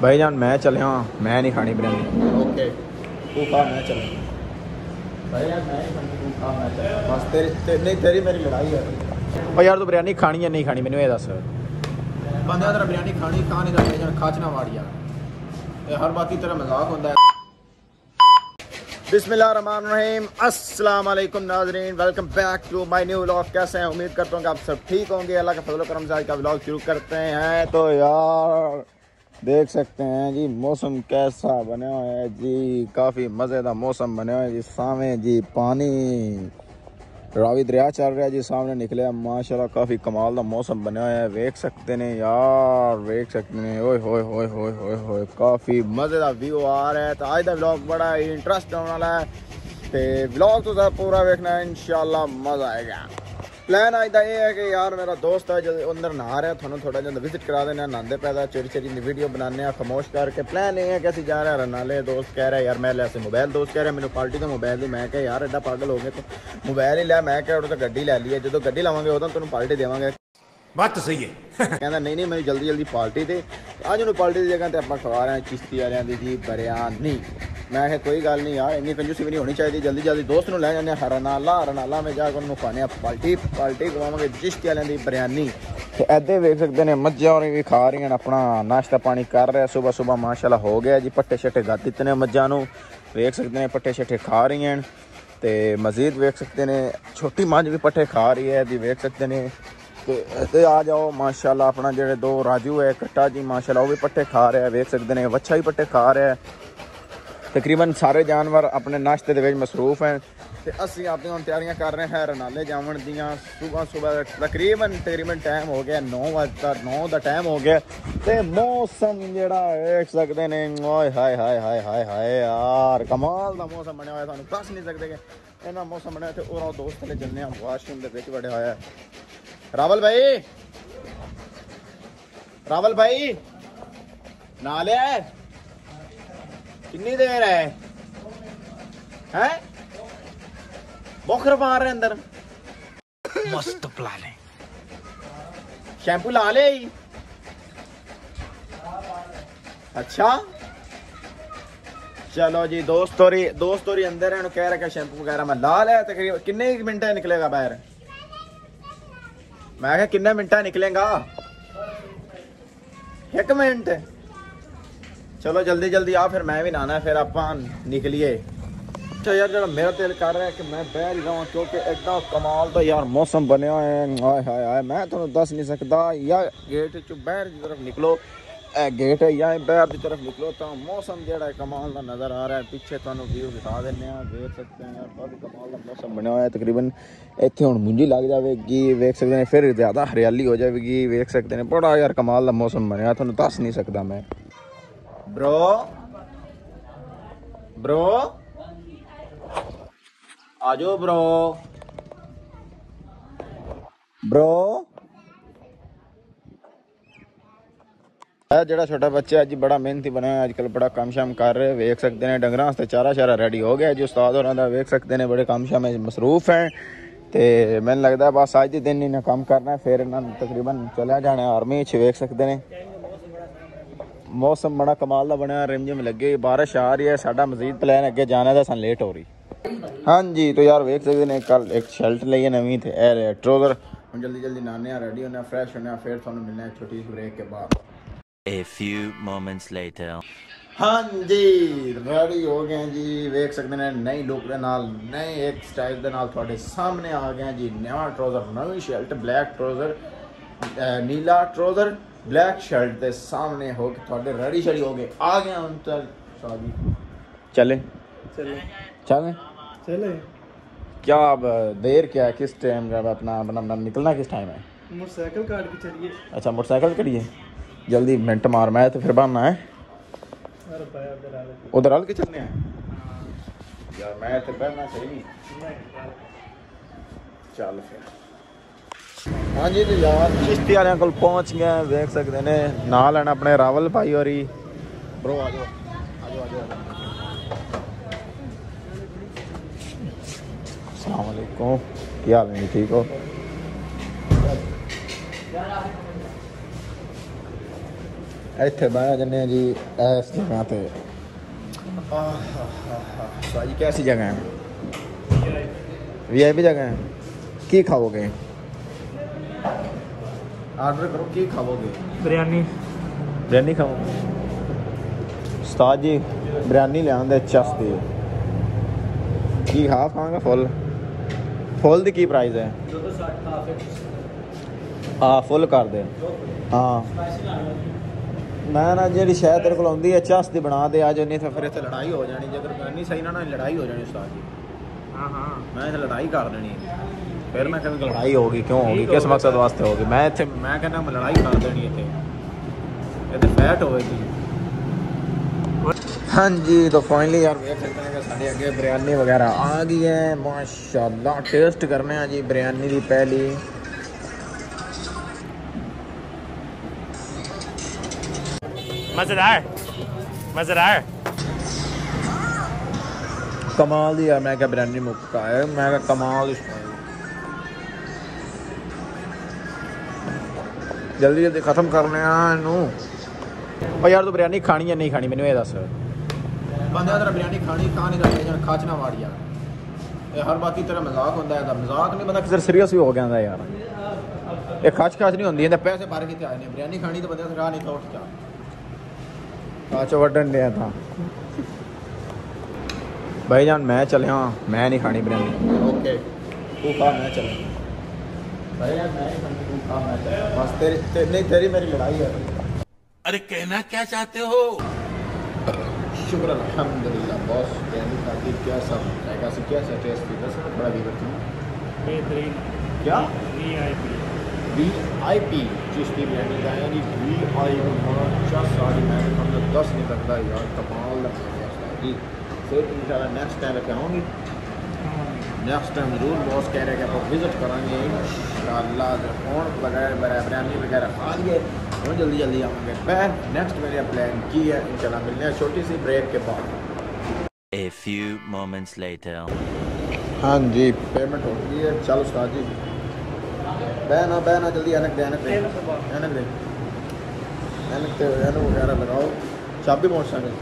भाईजान मैं चले हाँ, मैं नहीं खानी बिरयानी। ओके तू खा मैं चले भाईजान, मैं नहीं खानी तू खा मैं चले। बस नहीं तेरी मेरी लड़ाई है। और यार तू बिरयानी खानी है नहीं खानी मैनू ये दस। बंदे तेरा बिरयानी खानी खा नहीं रहा भाईजान, खाचना वाड़ यार, हर बात की तरह मजाक होता है। बिस्मिल्लाहिर्रहमानिर्रहीम, अस्सलाम वालेकुम नाज़रीन, welcome back to my new vlog. कैसे हैं? उम्मीद करता हूँ कि आप सब ठीक होंगे। अल्लाह का फजल करम से आज का व्लॉग शुरू करते हैं। तो यार देख सकते हैं जी मौसम कैसा बना हुआ है जी, काफ़ी मज़ेदार मौसम बना हुआ है जी। सामने जी पानी रावी दरिया चल रहा है जी, सामने निकले माशाल्लाह, काफ़ी कमाल का मौसम बना हुआ है। देख सकते हैं यार, देख सकते हैं, ओए होए होए होए होए होए, काफ़ी मज़ेदार व्यू आ रहा है। तो आज का व्लॉग बड़ा ही इंटरेस्ट होने वाला है, तो व्लॉग तो पूरा देखना है, इंशाल्लाह मज़ा आएगा। प्लान आज का ये है कि यार मेरा दोस्त है जो अंदर नहा रहा है, थोड़ा थोड़ा जो विजिट करा देना, नहाते पैदा चोरी चोरी वीडियो बनाने खामोश करके। प्लान ये है कि जा रहा है नाले। दोस्त कह रहा है यार मैं ऐसे मोबाइल, दोस्त कह रहा है मैंने पार्टी तो मोबाइल दी। मैं क्या यार एडा पागल हो गए तो मोबाइल ही लिया। मैं क्या तो गड्डी ले ली है, जो गड्डी लावांगे उदों तेन पार्टी देवांगे। बात तो सही है। कहना नहीं नहीं मेरी जल्दी जल्दी पार्टी दे। अज उन्होंने पार्टी की जगह आप खवा रहे हैं चिश्ती वालियां दी जी बिरयानी। मैं कोई गल नहीं यार, इन्नी कंजूसी भी नहीं होनी चाहिए। जल्दी जल्दी दोस्त को लै जाने रनाला में जाकर उन्होंने खाने पार्टी पार्टी खवावे चिश्ती वालियां दी बिरयानी। तो ऐदे वेख सकते हैं मज्झां और भी खा रही हैं, अपना नाश्ता पानी कर रहे हैं। सुबह सुबह माशाल्लाह हो गया जी, पट्टे शट्टे गा दिते ने मज्झां नूं। वेख सकते हैं पट्टे शट्टे खा रही हैं। तो मजीद वेख सकते हैं छोटी मझ भी पट्टे खा रही है जी, वेख सकते हैं। तो आ जाओ माशाल्लाह, अपना जेडे दो राजू है कट्टा जी माशाल्लाह वो भी पट्टे खा रहे हैं। वेख सकते हैं वच्छा भी पट्टे खा रहा है। तकरीबन सारे जानवर अपने नाश्ते के मसरूफ हैं। तो असी अपनी हम तैयारियां कर रहे हैं रनाले जावन दियाँ। सुबह सुबह तकरीबन टाइम हो गया 9 का टाइम हो गया। तो मौसम जोड़ा देख सकते हैं, ओए हाय हाय हाय हाय हाय यार कमाल का मौसम बनया हुआ, तुहानू दस नहीं सकते कि इन्ना मौसम बनया। तो और दोस्त ने चलने वाशरूम के बड़े होया है। रावल भाई ना लिया कितनी देर है हैं? बोखर मार रहे अंदर। मस्त प्लान है। शैम्पू ला ले ही। अच्छा चलो जी, दोस्त और अंदर है, कह रहा शैम्पू वगैरह मैं ला लिया। तकरीबन किन्ने मिनट निकलेगा बाहर? मैं क्या किन्ने मिनट निकलेगा? 1 मिनट। चलो जल्दी जल्दी आ, फिर मैं भी नहाना है, फिर आप निकलिए। अच्छा यार जरा मेरा दिल कर रहा है कि मैं बहर जाऊँ, क्योंकि एकदम कमाल तो यार मौसम बनया है। हाय हाय हाय मैं तो दस नहीं सकता। या गेट चो बहर की तरफ निकलो, गेट है या बहर की तरफ निकलो तो मौसम जो कमाल का नज़र आ रहा है। पीछे तुहानू व्यू दिखा देने, देख सकते हैं यार काफ़ी कमाल का मौसम बनया हुआ है। तकरीबन इतने हुण मुंजी लग जाएगी, वेख सकते हैं, फिर ज़्यादा हरियाली हो जाएगी। वेख सकते हैं बड़ा यार कमाल का मौसम बनया, तुहानू दस नहीं सकता मैं। ब्रो आजो ब्रो जड़ा छोटा बच्चा है जी बड़ा मेहनती बना है, आजकल बड़ा काम शाम कर रहे। वेख सकते हैं डंगर वास्ते चारा शारा रेडी हो गया जी। उस्ताद होरां दा वेख सकते हैं बड़े काम शाम में मसरूफ हैं। तो मैंने लगता है बस आज के दिन इन्हें काम करना है, फिर इन्हें तकरीबन चला जाना आर्मी च। वेख सकते हैं मौसम बड़ा कमाल का बनया, रिमझिम लगे, बारिश आ रही है। साडा मजीद प्लान अगे जाने का सन लेट हो रही। हाँ जी तो यार वेख सकते हैं कल एक शर्ट ली है नवी, थे ट्राउजर। हम जल्दी जल्दी नहाने रेडी होने फ्रेश होने, फिर तुहानू मिलना है छोटी सी ब्रेक के बाद। A few moments later. हाँ जी रेडी हो गए जी। वेख सकते हैं नई लुक के नाल, नए एक स्टाइल के नाल थोड़े सामने आ गए जी। नवा ट्राउजर, नवी शर्ट, ब्लैक ट्राउजर, नीला ट्राउजर, ब्लैक शर्ट के सामने हो के थोड़े रेडी शड़ी हो गए आ गए हम। चले चले चले चले क्या अब देर क्या है? किस टाइम का अपना अपना निकलना किस टाइम है? मोटरसाइकिल काट के चलिए। अच्छा मोटरसाइकिल करिए जल्दी मिनट मार मैं तो फिर बहाना है उधर हल के चलने हैं यार। मैं तो पहनना सही नहीं। चल फिर हाँ जी तो यार चिश्ती वाले को पहुँच गए। देख सकते हैं ना लेना अपने रावल भाई और ही ब्रो आ जाओ आ जाओ। अस्सलाम वालेकुम, क्या हाल है? ठीक हो? ਇੱਥੇ ਬਹਿ ਜੰਨੇ ਜੀ ਇਸ ਜਗ੍ਹਾ ਤੇ। भाई कैसी जगह है? VIP जगह है। की खाओगे? ऑर्डर करो, की खाओगे? बिरयानी। बिरयानी खाओगे? उस्ताद जी बिरयानी ले आंदे चस्ती की हाफ खांगा फुल दी की प्राइस है? हाँ फुल कर दे। हाँ मैं ना जी शायद तेरे को आती है चस दी बना दे आज, नहीं तो फिर इतने लड़ाई हो जानी। जे अगर बिरयानी सही ना लड़ाई हो जानी उस्ताद जी। हाँ हाँ मैं इतने लड़ाई कर देनी, फिर मैं कहूँगा लड़ाई होगी क्यों होगी, किस मकसद वास्ते होगी। मैं इतने मैं कहना लड़ाई कर देनी इतने फैट होगी। हाँ जी तो फाइनली यार देख सकते हैं कि साढ़े अगे बिरयानी वगैरह आ गई है माशाल्लाह। टेस्ट करने हैं जी बिरयानी की पहली। मज़ेदार मज़ेदार कमाल दी यार। मैं क्या बिरयानी मुक्का है, मैं क्या कमाल जल्दी जल्दी खत्म करने इनू। और यार तू बिरयानी खानी है नहीं खानी मैंने ये दस। बंदा तेरा बिरयानी खानी कहाँ नहीं खानी जान खाच ना मार यार। ये हर बात की तरह मजाक होता है, मजाक नहीं बंदा किसी सीरियस भी हो गया था यार। ये खाच नहीं होती है, पैसे बाहर की आए नहीं। बिरयानी खानी तो बंदा खा नहीं था उठ जा वटन दिया था भाई जान। मैं चले हाँ मैं नहीं खानी बिरयानी। ओके तू खा मैं चले भाई यार मैं नहीं खानी तू खा मैं चले बस। तेरी मेरी लड़ाई है। अरे कहना क्या चाहते हो? शुक्र अल्हम्दुलिल्लाह बॉस। बिरयानी खाती कैसा कैसा टेस्ट थी दस मिनट बड़ा भी करती हूँ बेहतरीन। क्या VIP चिश्ती बिरयानी का है जी। VIP सारी मैंने मतलब 10 नहीं लगता यार कमाल जी। फिर इंशाल्लाह नेक्स्ट टाइम लेके आऊँगी। नेक्स्ट टाइम ज़रूर बॉस कह रहे हैं कि आप विज़िट करेंगे इंशाल्लाह। फ़ोन बिरयानी वगैरह खा लिए और जल्दी जल्दी आऊँगे। मैं नेक्स्ट मैंने प्लान की है इंशाल्लाह मिलने हैं छोटी सी ब्रेक के बाद। A few moments later. हाँ जी पेमेंट हो गई है। चलो उस्ताद जी बहना जल्दी ऐनक दे वगैरह लगाओ। चाबी मोटरसाइकिल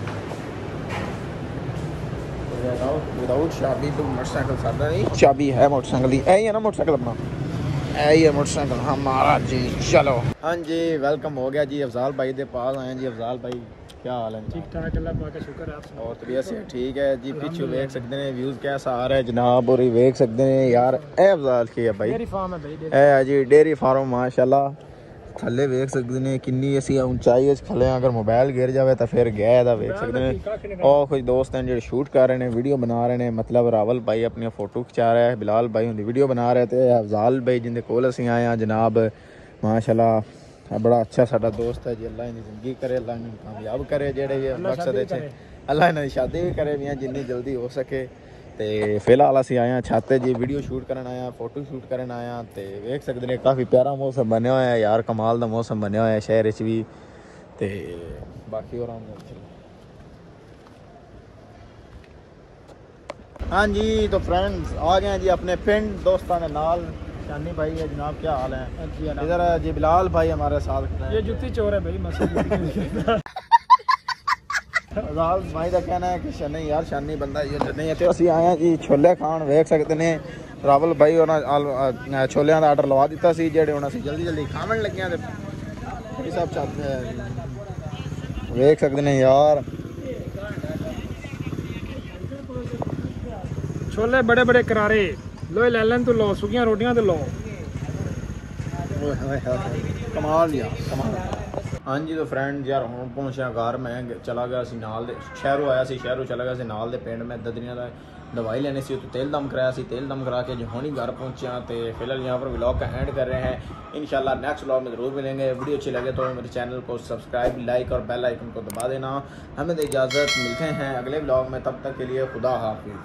विदाउट चाबी तो मोटरसाइकिल सादा नहीं। चाबी है मोटरसाइकिल की है ना मोटरसाइकिल अपना है ही है मोटरसाइकिल हमारा जी। चलो हाँ जी वेलकम हो गया जी। अफजाल भाई के पास आए जी। अफजाल भाई क्या हाल है? ठीक ठाक अल्लाह पाक का शुक्र है। आप और तबीयत से ठीक है जी। पीछे देख सकते हैं व्यूज़ कैसा आ रहा है जनाब। और देख सकते हैं यार ए अफजाल की है भाई डेयरी फार्म है भाई जी डेयरी फार्म माशाल्लाह। थले देख सकते हैं किन्नी असी ऊंचाई खले अगर मोबाइल गिर जाए तो फिर गया देख सकते हैं। और कुछ दोस्त हैं जो शूट कर रहे हैं वीडियो बना रहे हैं। मतलब रावल भाई अपनी फ़ोटो खिंचा रहा है, बिलाल भाई उनकी वीडियो बना रहे थे। अफजाल भाई जिंदे कोल असी आए हैं जनाब माशाल्लाह। बड़ा अच्छा साडा दोस्त है जी। अल्लाह इनकी जिंदगी करे, अल्लाह इन्हें कामयाब करे जेड़े मकसद है। अल्लाह इन्हें शादी भी करे मियाँ जिन्नी जल्दी हो सके। तो फिलहाल असी आए हैं छत जी वीडियो शूट करन आया फोटो शूट करन आया। तो देख सकते हैं काफ़ी प्यारा मौसम बनया हुआ है यार। कमाल का मौसम बनया हुआ है शहर भी। तो बाकी और हाँ जी तो फ्रेंड्स आ गए हैं जी अपने पिंड दोस्तों के नाल। शानी भाई है जनाब क्या हाल है? इधर जी बिलाल भाई हमारे साथ। ये जुत्ती चोर है भाई मसल भाई का कहना है कि नहीं यार शानी बंदा ये नहीं है। तो असी आए हैं जी छोले खान देख सकते हैं। रावल भाई उन्होंने छोलियां का आर्डर लवा दिता सी जेडे हुण असी जल्दी जल्दी खावन लगे हैं। सब चाहते हैं देख सकते हैं यार छोले बड़े बड़े करारे लो ले लें तो लो सुखियां रोटियां तो लो। कमाल यार कमाल। हाँ जी तो फ्रेंड यार हूँ पहुँचा घर। मैं चला गया सी नाल दे शहरों आया सी शहरों चला गया सी नाल दे पिंड में ददरियां का दवाई लेने सी। तो तेल दम कराया सी तेल दम करा के जो होनी घर पहुँचा। तो फिलहाल यहाँ पर व्लॉग का एंड कर रहे हैं। इंशाल्लाह नेक्स्ट व्लॉग में ज़रूर मिलेंगे। वीडियो अच्छी लगे तो मेरे चैनल को सब्सक्राइब लाइक और बेल आइकन को दबा देना। हमें तो इजाज़त मिलते हैं अगले व्लॉग में। तब तक के लिए खुदा हाफिज़।